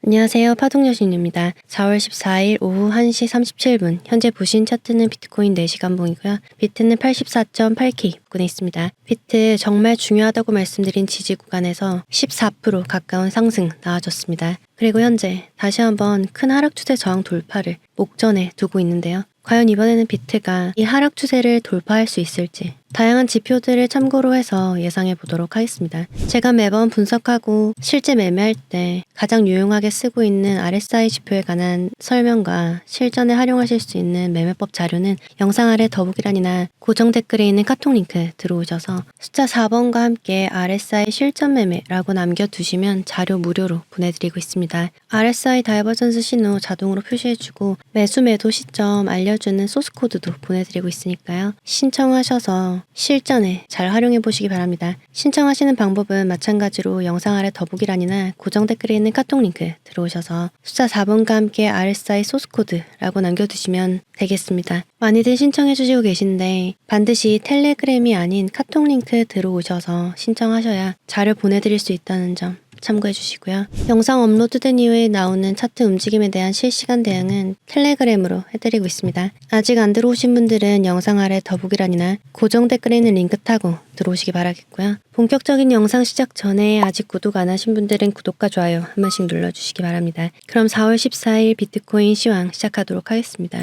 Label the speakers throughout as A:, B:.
A: 안녕하세요. 파동여신입니다. 4월 14일 오후 1시 37분 현재 보신 차트는 비트코인 4시간 봉이고요. 비트는 84.8K 부근에 있습니다. 비트 정말 중요하다고 말씀드린 지지 구간에서 14% 가까운 상승 나와줬습니다. 그리고 현재 다시 한번 큰 하락 추세 저항 돌파를 목전에 두고 있는데요. 과연 이번에는 비트가 이 하락 추세를 돌파할 수 있을지 다양한 지표들을 참고로 해서 예상해 보도록 하겠습니다. 제가 매번 분석하고 실제 매매할 때 가장 유용하게 쓰고 있는 RSI 지표에 관한 설명과 실전에 활용하실 수 있는 매매법 자료는 영상 아래 더보기란이나 고정 댓글에 있는 카톡 링크 들어오셔서 숫자 4번과 함께 RSI 실전 매매라고 남겨두시면 자료 무료로 보내드리고 있습니다. RSI 다이버전스 신호 자동으로 표시해주고 매수 매도 시점 알려주는 소스 코드도 보내드리고 있으니까요. 신청하셔서 실전에 잘 활용해 보시기 바랍니다. 신청하시는 방법은 마찬가지로 영상 아래 더보기란이나 고정 댓글에 있는 카톡 링크 들어오셔서 숫자 4번과 함께 RSI 소스 코드라고 남겨두시면 되겠습니다. 많이들 신청해 주시고 계신데 반드시 텔레그램이 아닌 카톡 링크 들어오셔서 신청하셔야 자료 보내드릴 수 있다는 점 참고해 주시고요. 영상 업로드된 이후에 나오는 차트 움직임에 대한 실시간 대응은 텔레그램으로 해드리고 있습니다. 아직 안 들어오신 분들은 영상 아래 더보기란이나 고정 댓글에 있는 링크 타고 들어오시기 바라겠고요. 본격적인 영상 시작 전에 아직 구독 안 하신 분들은 구독과 좋아요 한 번씩 눌러주시기 바랍니다. 그럼 4월 14일 비트코인 시황 시작하도록 하겠습니다.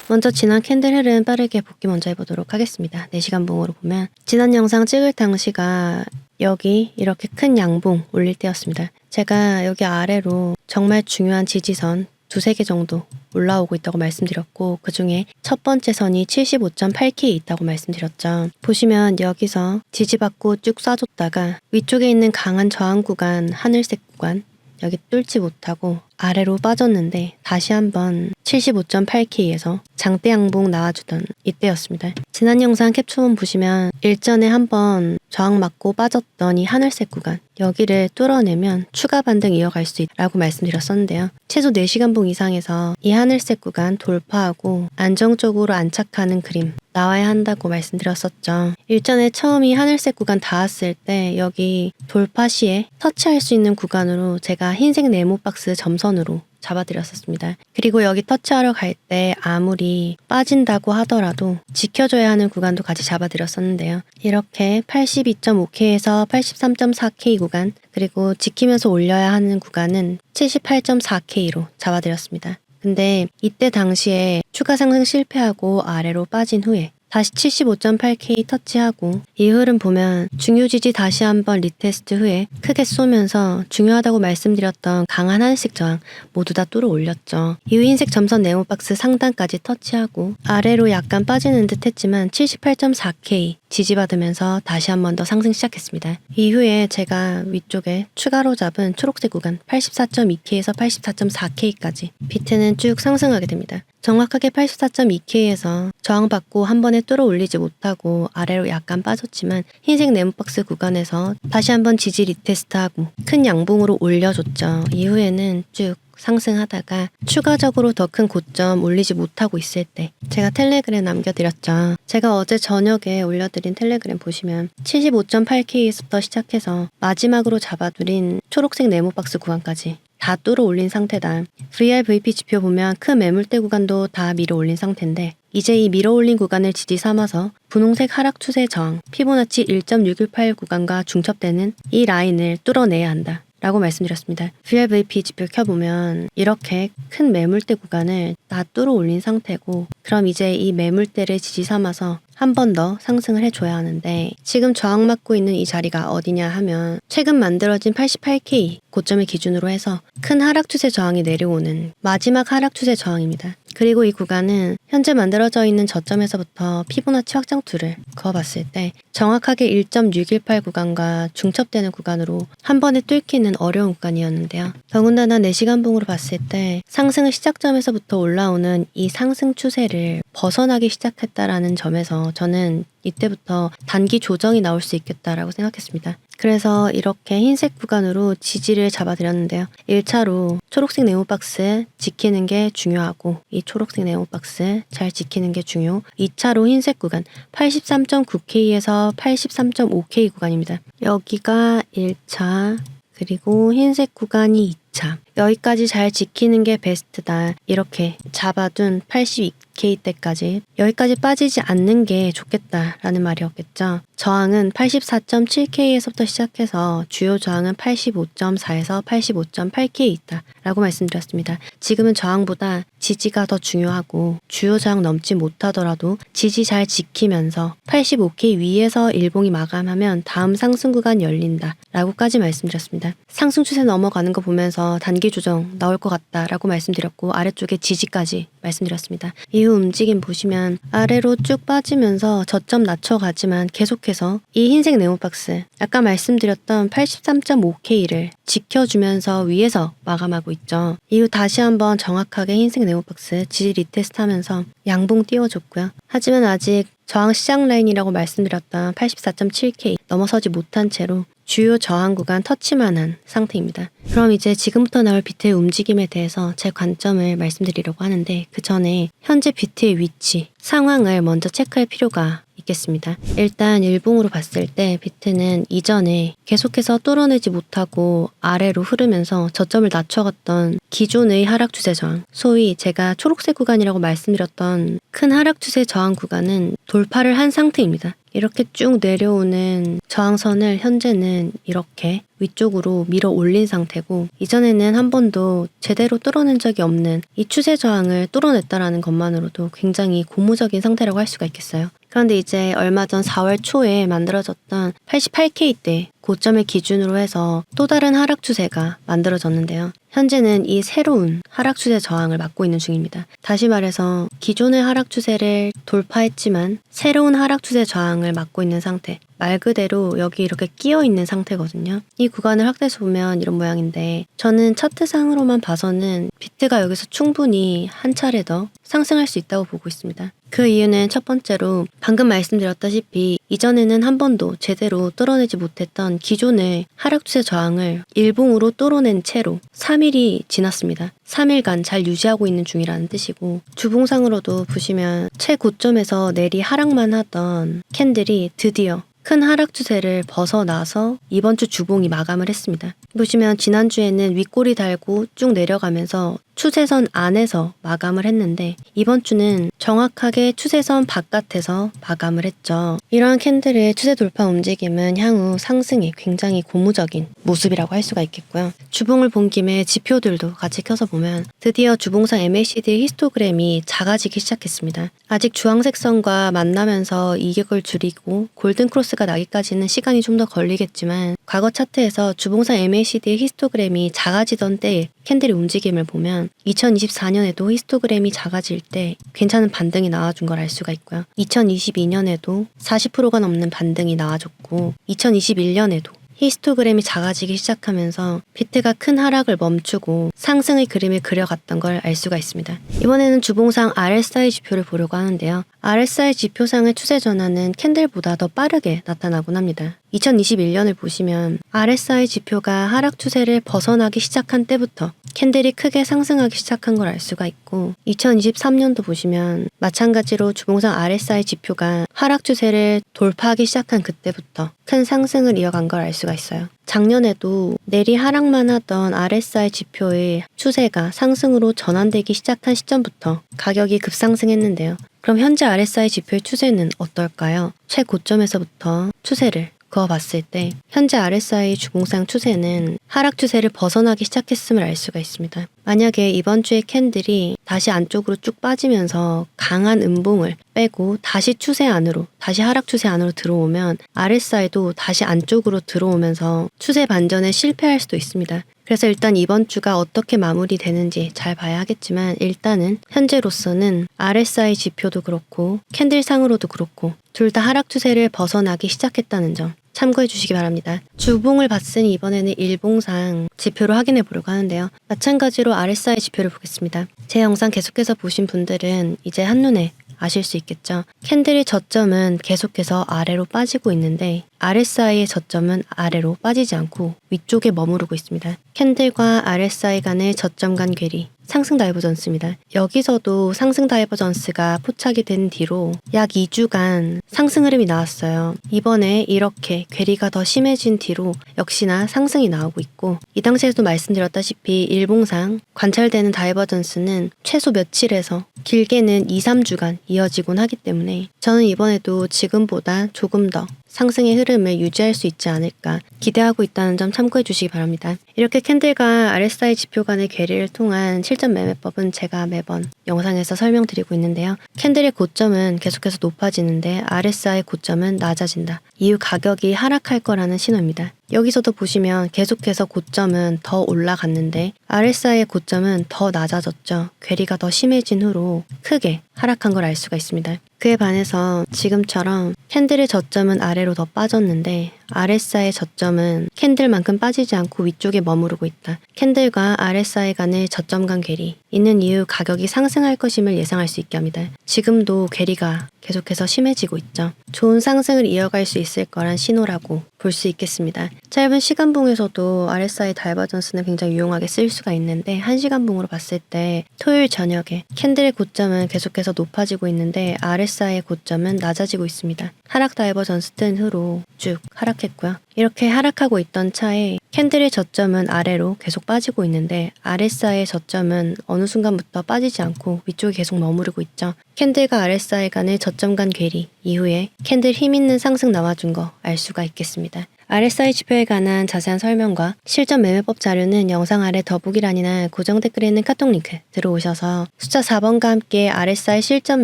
A: 먼저 지난 캔들 흐름 빠르게 복귀 먼저 해보도록 하겠습니다. 4시간 봉으로 보면 지난 영상 찍을 당시가 여기 이렇게 큰 양봉 올릴 때였습니다. 제가 여기 아래로 정말 중요한 지지선 두세 개 정도 올라오고 있다고 말씀드렸고 그 중에 첫 번째 선이 75.8K 있다고 말씀드렸죠. 보시면 여기서 지지받고 쭉 쏴줬다가 위쪽에 있는 강한 저항 구간, 하늘색 구간 여기 뚫지 못하고 아래로 빠졌는데 다시 한번 75.8K에서 장대 양봉 나와주던 이때였습니다. 지난 영상 캡처본 보시면 일전에 한번 저항 맞고 빠졌던 이 하늘색 구간 여기를 뚫어내면 추가 반등 이어갈 수 있다고 말씀드렸었는데요. 최소 4시간 봉 이상에서 이 하늘색 구간 돌파하고 안정적으로 안착하는 그림 나와야 한다고 말씀드렸었죠. 일전에 처음 이 하늘색 구간 닿았을 때 여기 돌파 시에 터치할 수 있는 구간으로 제가 흰색 네모 박스 점선으로 잡아드렸었습니다. 그리고 여기 터치하러 갈 때 아무리 빠진다고 하더라도 지켜줘야 하는 구간도 같이 잡아드렸었는데요. 이렇게 82.5K에서 83.4K 구간 그리고 지키면서 올려야 하는 구간은 78.4K로 잡아드렸습니다. 근데 이때 당시에 추가 상승 실패하고 아래로 빠진 후에 다시 75.8K 터치하고 이 흐름 보면 중요 지지 다시 한번 리테스트 후에 크게 쏘면서 중요하다고 말씀드렸던 강한 하늘색 저항 모두 다 뚫어 올렸죠. 이후 흰색 점선 네모박스 상단까지 터치하고 아래로 약간 빠지는 듯 했지만 78.4K 지지받으면서 다시 한 번 더 상승 시작했습니다. 이후에 제가 위쪽에 추가로 잡은 초록색 구간 84.2K에서 84.4K까지 비트는 쭉 상승하게 됩니다. 정확하게 84.2K에서 저항받고 한 번에 뚫어 올리지 못하고 아래로 약간 빠졌지만 흰색 네모박스 구간에서 다시 한번 지지 리테스트하고 큰 양봉으로 올려줬죠. 이후에는 쭉 상승하다가 추가적으로 더 큰 고점 올리지 못하고 있을 때 제가 텔레그램 남겨드렸죠. 제가 어제 저녁에 올려드린 텔레그램 보시면 75.8K에서부터 시작해서 마지막으로 잡아드린 초록색 네모박스 구간까지 다 뚫어 올린 상태다. VR, VP 지표 보면 큰 매물대 구간도 다 밀어 올린 상태인데 이제 이 밀어 올린 구간을 지지 삼아서 분홍색 하락 추세 저항 피보나치 1.618 구간과 중첩되는 이 라인을 뚫어내야 한다. 라고 말씀드렸습니다. VRVP 지표 켜보면 이렇게 큰 매물대 구간을 다 뚫어 올린 상태고 그럼 이제 이 매물대를 지지 삼아서 한 번 더 상승을 해줘야 하는데 지금 저항받고 있는 이 자리가 어디냐 하면 최근 만들어진 88K 고점을 기준으로 해서 큰 하락 추세 저항이 내려오는 마지막 하락 추세 저항입니다. 그리고 이 구간은 현재 만들어져 있는 저점에서부터 피보나치 확장투를 그어봤을 때 정확하게 1.618 구간과 중첩되는 구간으로 한 번에 뚫기는 어려운 구간이었는데요. 더군다나 4시간 봉으로 봤을 때 상승의 시작점에서부터 올라오는 이 상승 추세를 벗어나기 시작했다라는 점에서 저는 이때부터 단기 조정이 나올 수 있겠다라고 생각했습니다. 그래서 이렇게 흰색 구간으로 지지를 잡아드렸는데요. 1차로 초록색 네모박스 지키는 게 중요하고 이 초록색 네모박스 잘 지키는 게 중요. 2차로 흰색 구간 83.9K에서 83.5K 구간입니다. 여기가 1차 그리고 흰색 구간이 2차. 여기까지 잘 지키는 게 베스트다. 이렇게 잡아둔 82K 때까지 여기까지 빠지지 않는 게 좋겠다라는 말이었겠죠. 저항은 84.7K에서부터 시작해서 주요 저항은 85.4에서 85.8K 있다 라고 말씀드렸습니다. 지금은 저항보다 지지가 더 중요하고 주요 저항 넘지 못하더라도 지지 잘 지키면서 85K 위에서 일봉이 마감하면 다음 상승 구간 열린다 라고까지 말씀드렸습니다. 상승 추세 넘어가는 거 보면서 단기 조정 나올 것 같다라고 말씀드렸고 아래쪽에 지지까지 말씀드렸습니다. 이후 움직임 보시면 아래로 쭉 빠지면서 저점 낮춰가지만 계속해서 이 흰색 네모박스 아까 말씀드렸던 83.5K를 지켜주면서 위에서 마감하고 있죠. 이후 다시 한번 정확하게 흰색 네모박스 지지 리테스트 하면서 양봉 띄워줬고요. 하지만 아직 저항 시작 라인이라고 말씀드렸던 84.7K 넘어서지 못한 채로 주요 저항 구간 터치만 한 상태입니다. 그럼 이제 지금부터 나올 비트의 움직임에 대해서 제 관점을 말씀드리려고 하는데 그 전에 현재 비트의 위치, 상황을 먼저 체크할 필요가 있겠습니다. 일단 일봉으로 봤을 때 비트는 이전에 계속해서 뚫어내지 못하고 아래로 흐르면서 저점을 낮춰갔던 기존의 하락 추세 저항, 소위 제가 초록색 구간이라고 말씀드렸던 큰 하락 추세 저항 구간은 돌파를 한 상태입니다. 이렇게 쭉 내려오는 저항선을 현재는 이렇게 위쪽으로 밀어 올린 상태고 이전에는 한 번도 제대로 뚫어낸 적이 없는 이 추세 저항을 뚫어냈다라는 것만으로도 굉장히 고무적인 상태라고 할 수가 있겠어요. 그런데 이제 얼마 전 4월 초에 만들어졌던 88K대 고점을 기준으로 해서 또 다른 하락 추세가 만들어졌는데요. 현재는 이 새로운 하락 추세 저항을 맞고 있는 중입니다. 다시 말해서 기존의 하락 추세를 돌파했지만 새로운 하락 추세 저항을 맞고 있는 상태. 말 그대로 여기 이렇게 끼어 있는 상태거든요. 이 구간을 확대해서 보면 이런 모양인데 저는 차트상으로만 봐서는 비트가 여기서 충분히 한 차례 더 상승할 수 있다고 보고 있습니다. 그 이유는 첫 번째로 방금 말씀드렸다시피 이전에는 한 번도 제대로 뚫어내지 못했던 기존의 하락 추세 저항을 일봉으로 뚫어낸 채로 3일이 지났습니다. 3일간 잘 유지하고 있는 중이라는 뜻이고 주봉상으로도 보시면 최고점에서 내리 하락만 하던 캔들이 드디어 큰 하락 추세를 벗어나서 이번 주 주봉이 마감을 했습니다. 보시면 지난주에는 윗꼬리 달고 쭉 내려가면서 추세선 안에서 마감을 했는데 이번 주는 정확하게 추세선 바깥에서 마감을 했죠. 이러한 캔들의 추세 돌파 움직임은 향후 상승이 굉장히 고무적인 모습이라고 할 수가 있겠고요. 주봉을 본 김에 지표들도 같이 켜서 보면 드디어 주봉상 MACD의 히스토그램이 작아지기 시작했습니다. 아직 주황색 선과 만나면서 이격을 줄이고 골든 크로스가 나기까지는 시간이 좀 더 걸리겠지만 과거 차트에서 주봉상 MACD의 히스토그램이 작아지던 때의 캔들의 움직임을 보면 2024년에도 히스토그램이 작아질 때 괜찮은 반등이 나와준 걸 알 수가 있고요. 2022년에도 40%가 넘는 반등이 나와줬고 2021년에도 히스토그램이 작아지기 시작하면서 비트가 큰 하락을 멈추고 상승의 그림을 그려갔던 걸 알 수가 있습니다. 이번에는 주봉상 RSI 지표를 보려고 하는데요. RSI 지표상의 추세 전환은 캔들보다 더 빠르게 나타나곤 합니다. 2021년을 보시면 RSI 지표가 하락 추세를 벗어나기 시작한 때부터 캔들이 크게 상승하기 시작한 걸 알 수가 있고 2023년도 보시면 마찬가지로 주봉상 RSI 지표가 하락 추세를 돌파하기 시작한 그때부터 큰 상승을 이어간 걸 알 수가 있어요. 작년에도 내리 하락만 하던 RSI 지표의 추세가 상승으로 전환되기 시작한 시점부터 가격이 급상승했는데요. 그럼 현재 RSI 지표의 추세는 어떨까요? 최고점에서부터 추세를 그어봤을 때 현재 RSI 주봉상 추세는 하락 추세를 벗어나기 시작했음을 알 수가 있습니다. 만약에 이번 주에 캔들이 다시 안쪽으로 쭉 빠지면서 강한 음봉을 빼고 다시 추세 안으로, 다시 하락 추세 안으로 들어오면 RSI도 다시 안쪽으로 들어오면서 추세 반전에 실패할 수도 있습니다. 그래서 일단 이번 주가 어떻게 마무리되는지 잘 봐야 하겠지만 일단은 현재로서는 RSI 지표도 그렇고 캔들상으로도 그렇고 둘 다 하락 추세를 벗어나기 시작했다는 점 참고해 주시기 바랍니다. 주봉을 봤으니 이번에는 일봉상 지표로 확인해 보려고 하는데요. 마찬가지로 RSI 지표를 보겠습니다. 제 영상 계속해서 보신 분들은 이제 한눈에 아실 수 있겠죠. 캔들의 저점은 계속해서 아래로 빠지고 있는데 RSI의 저점은 아래로 빠지지 않고 위쪽에 머무르고 있습니다. 캔들과 RSI 간의 저점 간 괴리 상승 다이버전스입니다. 여기서도 상승 다이버전스가 포착이 된 뒤로 약 2주간 상승 흐름이 나왔어요. 이번에 이렇게 괴리가 더 심해진 뒤로 역시나 상승이 나오고 있고, 이 당시에도 말씀드렸다시피 일봉상 관찰되는 다이버전스는 최소 며칠에서 길게는 2, 3주간 이어지곤 하기 때문에 저는 이번에도 지금보다 조금 더 상승의 흐름을 유지할 수 있지 않을까 기대하고 있다는 점 참고해 주시기 바랍니다. 이렇게 캔들과 RSI 지표 간의 괴리를 통한 실전 매매법은 제가 매번 영상에서 설명드리고 있는데요. 캔들의 고점은 계속해서 높아지는데 RSI 고점은 낮아진다. 이후 가격이 하락할 거라는 신호입니다. 여기서도 보시면 계속해서 고점은 더 올라갔는데 RSI의 고점은 더 낮아졌죠. 괴리가 더 심해진 후로 크게 하락한 걸 알 수가 있습니다. 그에 반해서 지금처럼 캔들의 저점은 아래로 더 빠졌는데 RSI의 저점은 캔들만큼 빠지지 않고 위쪽에 머무르고 있다. 캔들과 RSI 간의 저점 간 괴리 있는 이유 가격이 상승할 것임을 예상할 수 있게 합니다. 지금도 괴리가 계속해서 심해지고 있죠. 좋은 상승을 이어갈 수 있을 거란 신호라고 볼 수 있겠습니다. 짧은 시간봉에서도 RSI 다이버전스는 굉장히 유용하게 쓰일 수가 있는데 1시간봉으로 봤을 때 토요일 저녁에 캔들의 고점은 계속해서 높아지고 있는데 RSI의 고점은 낮아지고 있습니다. 하락 다이버전스 뜬 후로 쭉 하락했고요. 이렇게 하락하고 있던 차에 캔들의 저점은 아래로 계속 빠지고 있는데 RSI의 저점은 어느 순간부터 빠지지 않고 위쪽에 계속 머무르고 있죠. 캔들과 RSI 간의 저점 간 괴리 이후에 캔들 힘있는 상승 나와준 거 알 수가 있겠습니다. RSI 지표에 관한 자세한 설명과 실전 매매법 자료는 영상 아래 더보기란이나 고정 댓글에 있는 카톡 링크 들어오셔서 숫자 4번과 함께 RSI 실전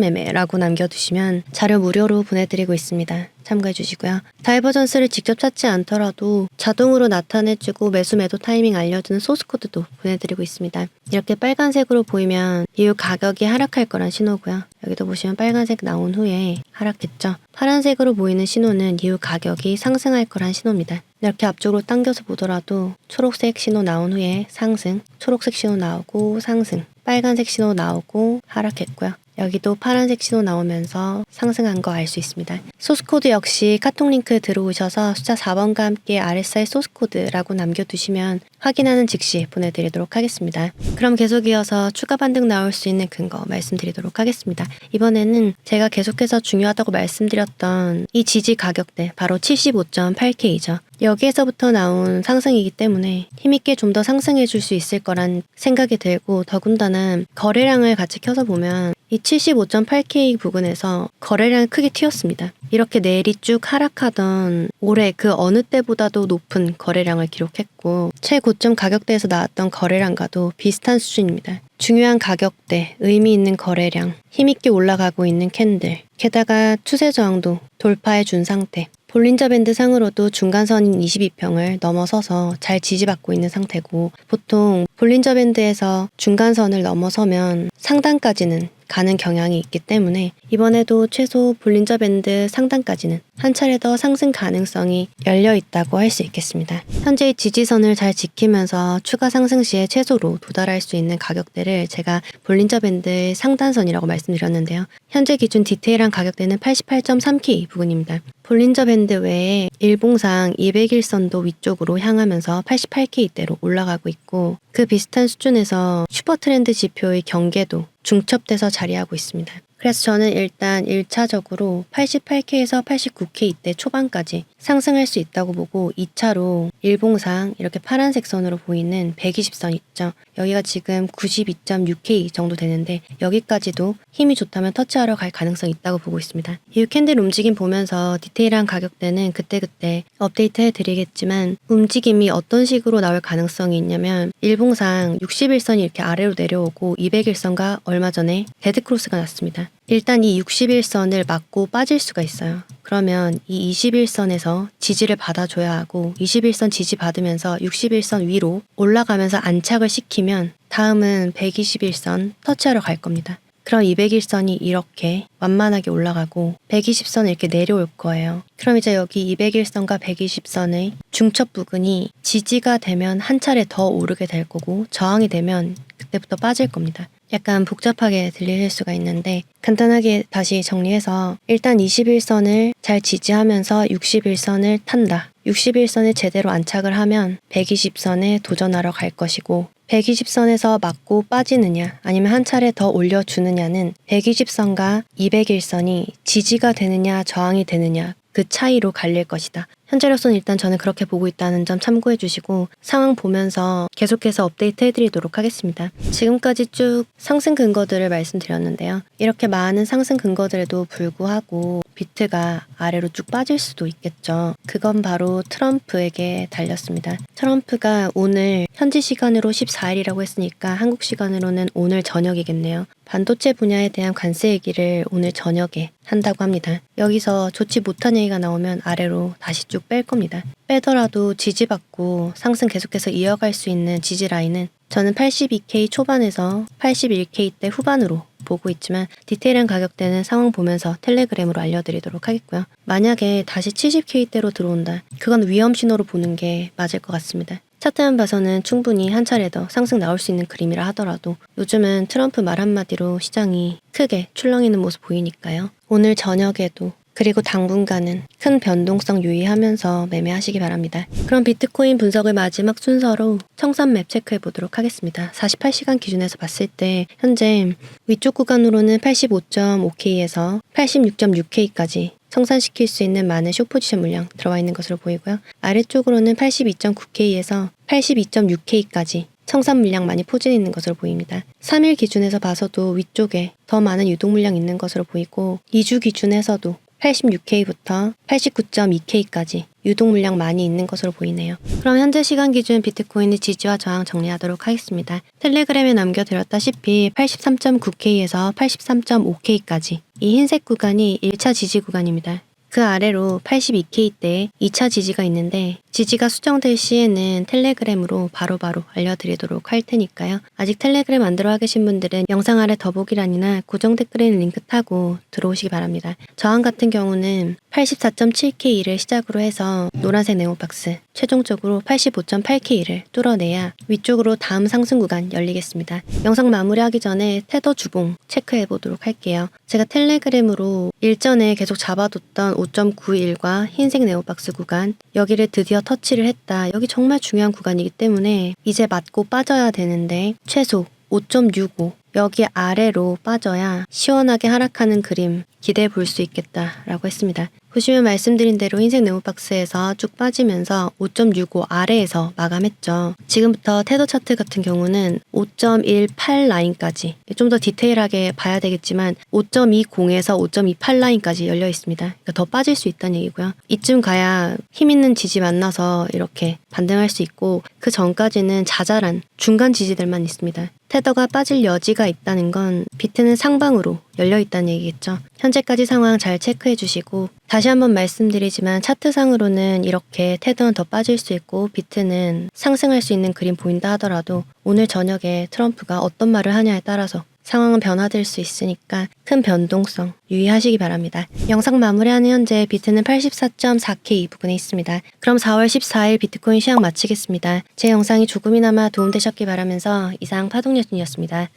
A: 매매라고 남겨두시면 자료 무료로 보내드리고 있습니다. 참고해 주시고요. 다이버전스를 직접 찾지 않더라도 자동으로 나타내주고 매수 매도 타이밍 알려주는 소스 코드도 보내드리고 있습니다. 이렇게 빨간색으로 보이면 이후 가격이 하락할 거란 신호고요. 여기도 보시면 빨간색 나온 후에 하락했죠. 파란색으로 보이는 신호는 이후 가격이 상승할 거란 신호입니다. 이렇게 앞쪽으로 당겨서 보더라도 초록색 신호 나온 후에 상승, 초록색 신호 나오고 상승, 빨간색 신호 나오고 하락했고요. 여기도 파란색 신호 나오면서 상승한 거 알 수 있습니다. 소스코드 역시 카톡 링크 들어오셔서 숫자 4번과 함께 RSI 소스코드라고 남겨두시면 확인하는 즉시 보내드리도록 하겠습니다. 그럼 계속 이어서 추가 반등 나올 수 있는 근거 말씀드리도록 하겠습니다. 이번에는 제가 계속해서 중요하다고 말씀드렸던 이 지지 가격대 바로 75.8K죠. 여기에서부터 나온 상승이기 때문에 힘있게 좀 더 상승해 줄 수 있을 거란 생각이 들고, 더군다나 거래량을 같이 켜서 보면 이 75.8K 부근에서 거래량이 크게 튀었습니다. 이렇게 내리 쭉 하락하던 올해 그 어느 때보다도 높은 거래량을 기록했고 최고점 가격대에서 나왔던 거래량과도 비슷한 수준입니다. 중요한 가격대, 의미 있는 거래량, 힘있게 올라가고 있는 캔들, 게다가 추세 저항도 돌파해 준 상태, 볼린저 밴드 상으로도 중간선인 22평을 넘어서서 잘 지지받고 있는 상태고, 보통 볼린저 밴드에서 중간선을 넘어서면 상단까지는 가는 경향이 있기 때문에 이번에도 최소 볼린저 밴드 상단까지는 한 차례 더 상승 가능성이 열려 있다고 할 수 있겠습니다. 현재의 지지선을 잘 지키면서 추가 상승 시에 최소로 도달할 수 있는 가격대를 제가 볼린저 밴드 상단선이라고 말씀드렸는데요. 현재 기준 디테일한 가격대는 88.3K 부근입니다. 볼린저 밴드 외에 일봉상 200일선도 위쪽으로 향하면서 88K대로 올라가고 있고, 그 비슷한 수준에서 슈퍼트렌드 지표의 경계도 중첩돼서 자리하고 있습니다. 그래서 저는 일단 1차적으로 88K에서 89K대 초반까지 상승할 수 있다고 보고, 2차로 일봉상 이렇게 파란색 선으로 보이는 120선 있죠. 여기가 지금 92.6K 정도 되는데 여기까지도 힘이 좋다면 터치하러 갈 가능성이 있다고 보고 있습니다. 이후 캔들 움직임 보면서 디테일한 가격대는 그때그때 업데이트 해드리겠지만, 움직임이 어떤 식으로 나올 가능성이 있냐면 일봉상 61선이 이렇게 아래로 내려오고 200일선과 얼마 전에 데드크로스가 났습니다. 일단 이 61선을 맞고 빠질 수가 있어요. 그러면 이 21선에서 지지를 받아줘야 하고 21선 지지 받으면서 61선 위로 올라가면서 안착을 시키면 다음은 121선 터치하러 갈 겁니다. 그럼 201선이 이렇게 완만하게 올라가고 120선은 이렇게 내려올 거예요. 그럼 이제 여기 201선과 120선의 중첩 부근이 지지가 되면 한 차례 더 오르게 될 거고, 저항이 되면 그때부터 빠질 겁니다. 약간 복잡하게 들리실 수가 있는데 간단하게 다시 정리해서, 일단 21선을 잘 지지하면서 61선을 탄다. 61선에 제대로 안착을 하면 120선에 도전하러 갈 것이고, 120선에서 맞고 빠지느냐 아니면 한 차례 더 올려주느냐는 120선과 201선이 지지가 되느냐 저항이 되느냐 그 차이로 갈릴 것이다. 현재로서는 일단 저는 그렇게 보고 있다는 점 참고해 주시고 상황 보면서 계속해서 업데이트 해드리도록 하겠습니다. 지금까지 쭉 상승 근거들을 말씀드렸는데요. 이렇게 많은 상승 근거들에도 불구하고 비트가 아래로 쭉 빠질 수도 있겠죠. 그건 바로 트럼프에게 달렸습니다. 트럼프가 오늘 현지 시간으로 14일이라고 했으니까 한국 시간으로는 오늘 저녁이겠네요. 반도체 분야에 대한 관세 얘기를 오늘 저녁에 한다고 합니다. 여기서 좋지 못한 얘기가 나오면 아래로 다시 쭉 뺄 겁니다. 빼더라도 지지받고 상승 계속해서 이어갈 수 있는 지지 라인은 저는 82K 초반에서 81K대 후반으로 보고 있지만 디테일한 가격대는 상황 보면서 텔레그램으로 알려드리도록 하겠고요. 만약에 다시 70K대로 들어온다. 그건 위험 신호로 보는 게 맞을 것 같습니다. 차트만 봐서는 충분히 한 차례 더 상승 나올 수 있는 그림이라 하더라도 요즘은 트럼프 말 한마디로 시장이 크게 출렁이는 모습 보이니까요. 오늘 저녁에도 그리고 당분간은 큰 변동성 유의하면서 매매하시기 바랍니다. 그럼 비트코인 분석을 마지막 순서로 청산맵 체크해 보도록 하겠습니다. 48시간 기준에서 봤을 때 현재 위쪽 구간으로는 85.5K에서 86.6K까지 청산시킬 수 있는 많은 숏포지션 물량 들어와 있는 것으로 보이고요. 아래쪽으로는 82.9K에서 82.6K까지 청산 물량 많이 포진해 있는 것으로 보입니다. 3일 기준에서 봐서도 위쪽에 더 많은 유동 물량 있는 것으로 보이고 2주 기준에서도 86K부터 89.2K까지 유동 물량 많이 있는 것으로 보이네요. 그럼 현재 시간 기준 비트코인의 지지와 저항 정리하도록 하겠습니다. 텔레그램에 남겨드렸다시피 83.9K에서 83.5K까지 이 흰색 구간이 1차 지지 구간입니다. 그 아래로 82K대에 2차 지지가 있는데 지지가 수정될 시에는 텔레그램으로 바로바로 알려드리도록 할 테니까요. 아직 텔레그램 안 들어와 계신 분들은 영상 아래 더보기란이나 고정 댓글에 있는 링크 타고 들어오시기 바랍니다. 저항 같은 경우는 84.7K를 시작으로 해서 노란색 네모박스 최종적으로 85.8K를 뚫어내야 위쪽으로 다음 상승 구간 열리겠습니다. 영상 마무리하기 전에 테더 주봉 체크해 보도록 할게요. 제가 텔레그램으로 일전에 계속 잡아뒀던 5.91과 흰색 네모박스 구간 여기를 드디어 터치를 했다. 여기 정말 중요한 구간이기 때문에 이제 맞고 빠져야 되는데 최소 5.65 여기 아래로 빠져야 시원하게 하락하는 그림 기대해 볼 수 있겠다라고 했습니다. 보시면 말씀드린 대로 흰색 네모박스에서 쭉 빠지면서 5.65 아래에서 마감했죠. 지금부터 테더 차트 같은 경우는 5.18 라인까지 좀 더 디테일하게 봐야 되겠지만 5.20에서 5.28 라인까지 열려 있습니다. 그러니까 더 빠질 수 있다는 얘기고요. 이쯤 가야 힘 있는 지지 만나서 이렇게 반등할 수 있고 그 전까지는 자잘한 중간 지지들만 있습니다. 테더가 빠질 여지가 있다는 건 비트는 상방으로 열려 있다는 얘기겠죠. 현재까지 상황 잘 체크해 주시고 다시 한번 말씀드리지만 차트상으로는 이렇게 테더는 더 빠질 수 있고 비트는 상승할 수 있는 그림 보인다 하더라도 오늘 저녁에 트럼프가 어떤 말을 하냐에 따라서 상황은 변화될 수 있으니까 큰 변동성 유의하시기 바랍니다. 영상 마무리하는 현재 비트는 84.4K 이 부근에 있습니다. 그럼 4월 14일 비트코인 시황 마치겠습니다. 제 영상이 조금이나마 도움되셨길 바라면서 이상 파동여신이었습니다.